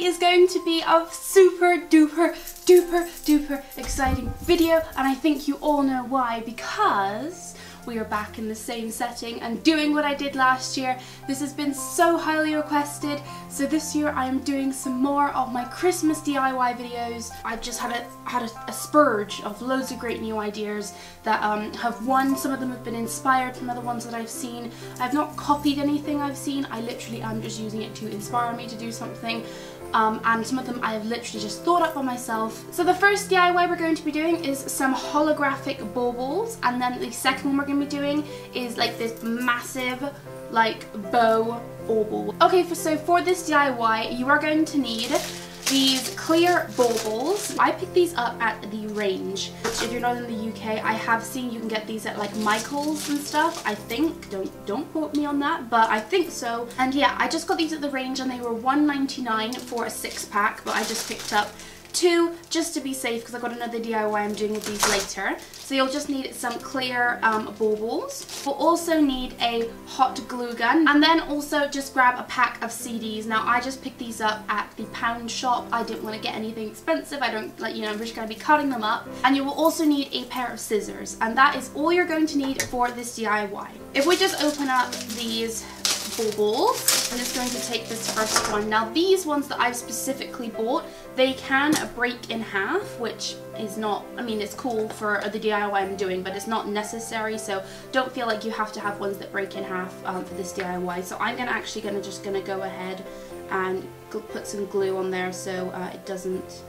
is going to be a super duper exciting video, and I think you all know why, because we are back in the same setting and doing what I did last year. This has been so highly requested, so this year I am doing some more of my Christmas DIY videos. I've just had a spurge of loads of great new ideas that have won. Some of them have been inspired from other ones that I've seen. I've not copied anything I've seen, I literally am just using it to inspire me to do something. And some of them I have literally just thought up by myself. So the first DIY we're going to be doing is some holographic baubles, and then the second one we're going to be doing is like this massive like bow bauble. Okay, so for this DIY you are going to need these clear baubles. I picked these up at the range, which if you're not in the UK, I have seen you can get these at like Michael's and stuff, I think. Don't quote me on that, but I think so. And yeah, I just got these at the range and they were $1.99 for a 6-pack, but I just picked up 2 just to be safe because I've got another DIY I'm doing with these later. So you'll just need some clear baubles. We'll also need a hot glue gun, and then also just grab a pack of CDs. Now I just picked these up at the pound shop. I didn't want to get anything expensive. I don't like, I'm just going to be cutting them up. And you will also need a pair of scissors, and that is all you're going to need for this DIY. If we just open up these baubles, I'm just going to take this first one. Now these ones that I've specifically bought, they can break in half, which is not, I mean, it's cool for the DIY I'm doing, but it's not necessary, so don't feel like you have to have ones that break in half for this DIY. So I'm just gonna go ahead and put some glue on there so it doesn't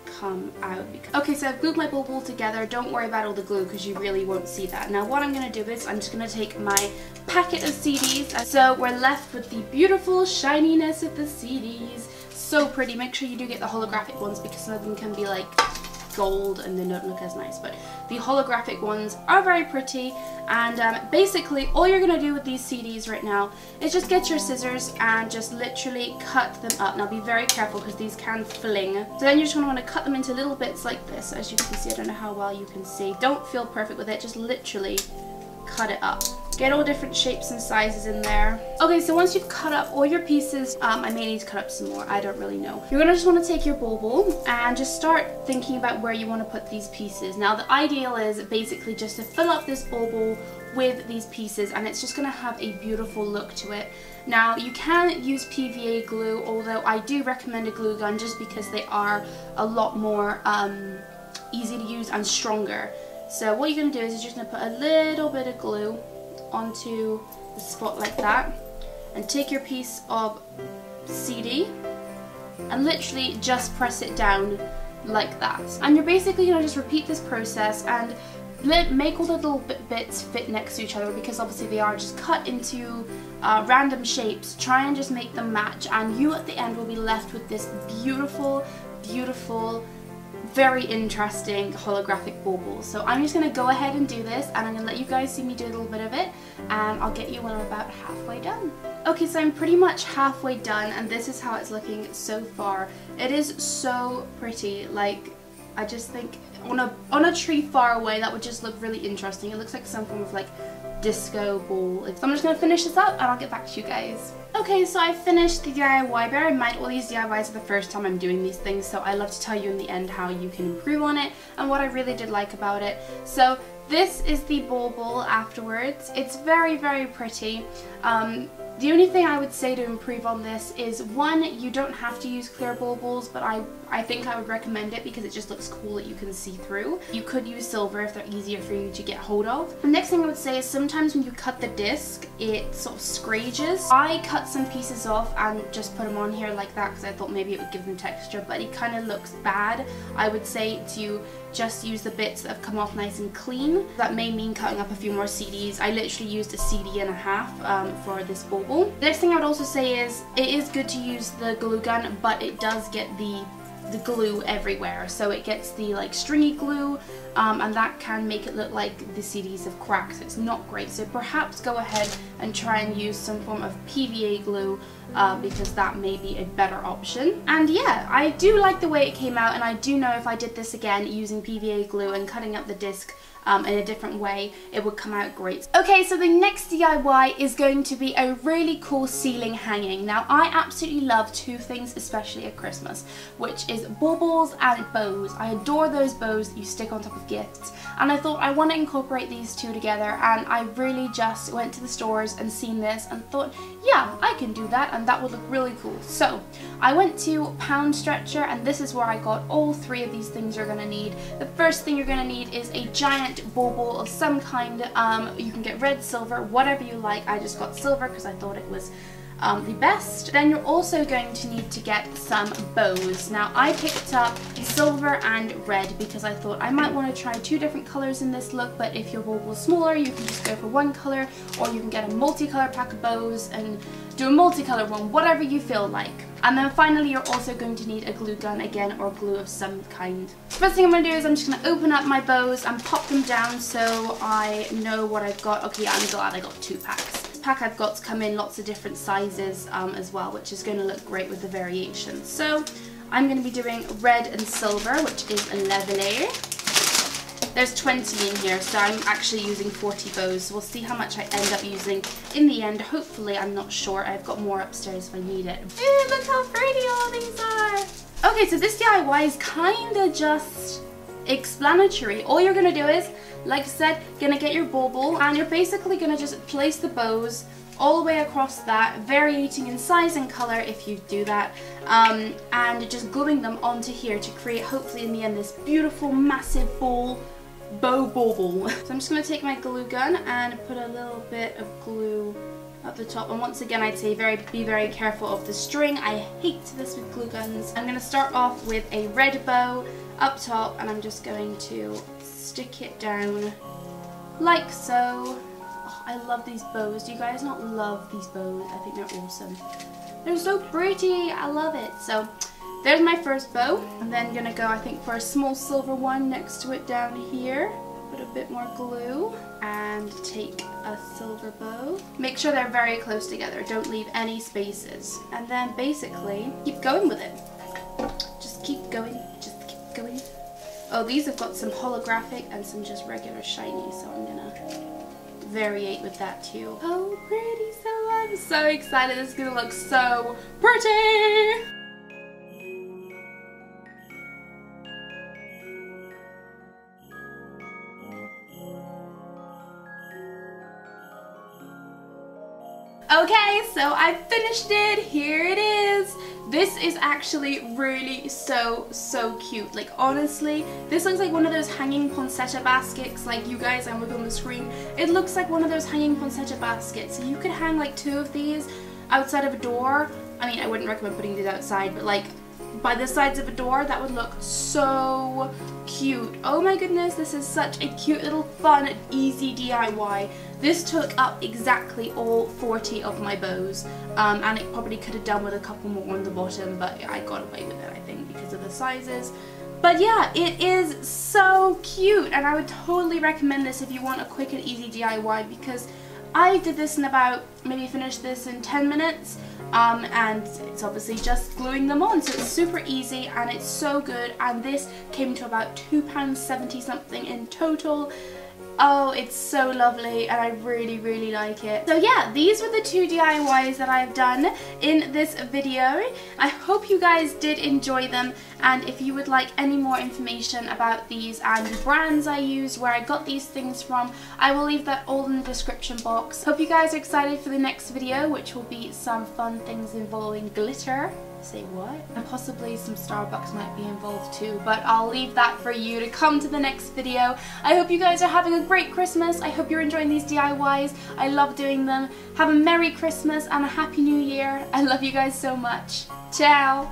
come out. Okay, so I've glued my bauble together. Don't worry about all the glue because you really won't see that. Now what I'm going to do is I'm just going to take my packet of CDs. So we're left with the beautiful shininess of the CDs. So pretty. Make sure you do get the holographic ones because some of them can be like gold and they don't look as nice, but the holographic ones are very pretty. And basically all you're going to do with these CDs right now is just get your scissors and just literally cut them up. Now be very careful because these can fling. So then you're just going to want to cut them into little bits like this. As you can see, I don't know how well you can see. Don't feel perfect with it, just literally cut it up. Get all different shapes and sizes in there. Okay, so once you've cut up all your pieces, I may need to cut up some more, I don't really know. You're gonna just want to take your bauble and just start thinking about where you want to put these pieces. Now the ideal is basically just to fill up this bauble with these pieces, and it's just gonna have a beautiful look to it. Now you can use PVA glue, although I do recommend a glue gun just because they are a lot more easy to use and stronger. So what you're going to do is you're just going to put a little bit of glue onto the spot like that, and take your piece of CD and literally just press it down like that. And you're basically going to just repeat this process and make all the little bits fit next to each other, because obviously they are just cut into random shapes. Try and just make them match, and you at the end will be left with this beautiful, very interesting holographic bauble. So I'm just going to go ahead and do this, and I'm going to let you guys see me do a little bit of it, and I'll get you when I'm about halfway done. Okay, so I'm pretty much halfway done, and this is how it's looking so far. It is so pretty. Like, I just think on a tree far away that would just look really interesting. It looks like some form of like disco ball. So I'm just going to finish this up and I'll get back to you guys. Okay, so I finished the DIY. Bear in mind, all these DIYs are the first time I'm doing these things, so I love to tell you in the end how you can improve on it and what I really did like about it. So this is the bauble afterwards. It's very pretty. The only thing I would say to improve on this is, one, you don't have to use clear baubles, but I think I would recommend it because it just looks cool that you can see through. You could use silver if they're easier for you to get hold of. The next thing I would say is sometimes when you cut the disc, it sort of scrages. I cut some pieces off and just put them on here like that because I thought maybe it would give them texture, but it kind of looks bad. I would say to just use the bits that have come off nice and clean. That may mean cutting up a few more CDs. I literally used a CD and a half for this bauble. The next thing I would also say is it is good to use the glue gun, but it does get the the glue everywhere, so it gets the like stringy glue, and that can make it look like the CDs have cracked, so it's not great. So perhaps go ahead and try and use some form of PVA glue, because that may be a better option. And yeah, I do like the way it came out, and I do know if I did this again using PVA glue and cutting up the disc in a different way, it would come out great. Okay, so the next DIY is going to be a really cool ceiling hanging. Now, I absolutely love two things, especially at Christmas, which is baubles and bows. I adore those bows that you stick on top of gifts, and I thought I want to incorporate these two together, and I really just went to the stores and seen this and thought, yeah, I can do that, and that would look really cool. So I went to Pound Stretcher, and this is where I got all three of these things you're going to need. The first thing you're going to need is a giant bauble of some kind. You can get red, silver, whatever you like. I just got silver because I thought it was the best. Then you're also going to need to get some bows. Now, I picked up silver and red because I thought I might want to try two different colors in this look, but if your bauble is smaller, you can just go for one color, or you can get a multicolor pack of bows and do a multicolor one, whatever you feel like. And then finally, you're also going to need a glue gun again, or glue of some kind. First thing I'm going to do is I'm just going to open up my bows and pop them down so I know what I've got. Okay, I'm glad I got 2 packs. The pack I've got come in lots of different sizes as well, which is going to look great with the variations. So I'm going to be doing red and silver, which is lovely. There's 20 in here, so I'm actually using 40 bows. So we'll see how much I end up using in the end. Hopefully, I'm not sure. I've got more upstairs if I need it. Ew, look how pretty all these are. Okay, so this DIY is kind of just explanatory. All you're going to do is, like I said, going to get your bauble, and you're basically going to just place the bows all the way across that, varying in size and color if you do that, and just gluing them onto here to create, hopefully in the end, this beautiful massive bow bauble. So I'm just going to take my glue gun and put a little bit of glue at the top, and once again I'd say be very careful of the string. I hate this with glue guns. I'm going to start off with a red bow up top, and I'm just going to stick it down like so. Oh, I love these bows. Do you guys not love these bows? I think they're awesome. They're so pretty. I love it. So there's my first bow. I'm then going to go, I think, for a small silver one next to it down here. Put a bit more glue and take a silver bow. Make sure they're very close together. Don't leave any spaces. And then basically keep going with it. Just keep going. Just keep going. Oh, these have got some holographic and some just regular shiny, so I'm going to variate with that too. Oh, pretty. So I'm so excited. This is going to look so pretty. Okay, so I finished it. Here it is. This is actually really so cute. Like, honestly, this looks like one of those hanging poinsettia baskets. Like, you guys, I'm looking on the screen. It looks like one of those hanging poinsettia baskets. So you could hang like 2 of these outside of a door. I mean, I wouldn't recommend putting these outside, but like by the sides of a door, that would look so cute. Oh my goodness, this is such a cute little fun, easy DIY. This took up exactly all 40 of my bows, and it probably could have done with a couple more on the bottom, but I got away with it, I think, because of the sizes. But yeah, it is so cute, and I would totally recommend this if you want a quick and easy DIY, because I did this in about, maybe finished this in 10 minutes, and it's obviously just gluing them on, so it's super easy and it's so good, and this came to about £2.70 something in total. Oh, it's so lovely, and I really like it. So yeah, these were the 2 DIYs that I've done in this video. I hope you guys did enjoy them, and if you would like any more information about these and the brands I used, where I got these things from, I will leave that all in the description box. Hope you guys are excited for the next video, which will be some fun things involving glitter. Say what? And possibly some Starbucks might be involved too, but I'll leave that for you to come to the next video. I hope you guys are having a great Christmas. I hope you're enjoying these DIYs. I love doing them. Have a Merry Christmas and a Happy New Year. I love you guys so much. Ciao!